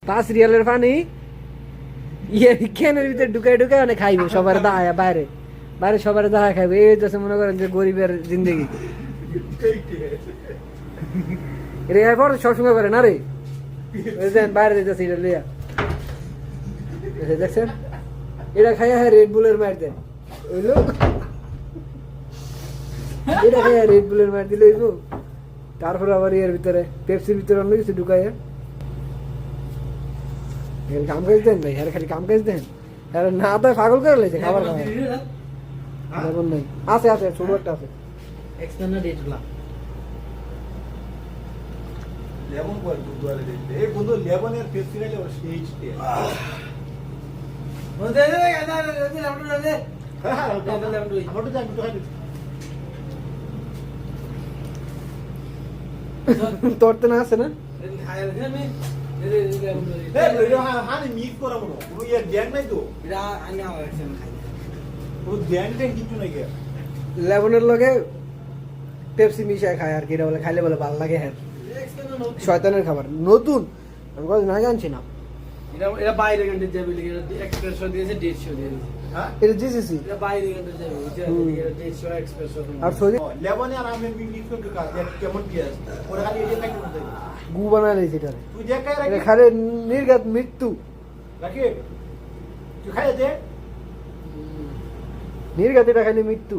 5 রিয়ালের পানি ইয়ে ক্যানের ভিতরে ঢুকায় অনেক খাইবে সবার দাঁড়ায় বাইরে বাইরে সবার দাঁড়ায় খাইবে এই হচ্ছে মনে করেন যে গরিবের জিন্দগি রে এবার সবসময় করে না রে বাইরে যেতেছে এটা লিয়া দেখছেন এটা খাইয়া হ্যাঁ রেড বুলের মার দেন ওইলো এটা খাইয়া রেড বুলের মার দিলে তারপরে আবার এর ভিতরে পেপসির ভিতরে অন্য কিছু ঢুকাইয়া কাম কাজ দেন ভাই হ্যাঁ খালি কাম কাজ দেন না তো পাগল করে লেছে খাবার খাবার নাই আছে আছে ছোট একটা আছে এক্সটার্নাল ডেটগুলা লেমন বল দুধ ওয়ালা দিতে এই বন্ধু লেমনের পেপসি খাইলে ওর সেই টেস্ট বন্ধে দে গানা দে লামডু দে হ্যাঁ লামডু হটু যা একটু খাই তোরতে না আছে না খায়াল আমি এই লইলো হানি মিক্স করা মনো পুরো ইয়া গ্যাং নাই তো এটা আমি আবার একদম খাই পুরো গ্যাং ট্যাং কিছু নাই গে লেমনের লগে পেপসি মিশায় খায় আর কি এটা বলে খাইলে বলে ভালো লাগে হ্যাঁ শয়তানের খাবার নতুন আমি কদিন আগে আনছি না এটা বাইরে গন্ডে যাবে এটা এক্সপ্রেসো দিয়েছে 150 দিয়েছে হ্যাঁ এটা জিসিসি এটা বাইরে গন্ডে যাবে এটা 150 এক্সপ্রেসো আর সৌদি লেমনে আর আমি মিক্স করে খা কেমন টেস্ট ওরা খালি এটা খাইতে মন চাই গু বানায় লেছি এটা তুই দেখ খাই এটা রাখি খালে নির্ঘাত মৃত্যু রাখি তুই খাই দে নির্ঘাত এটা খাইলে মৃত্যু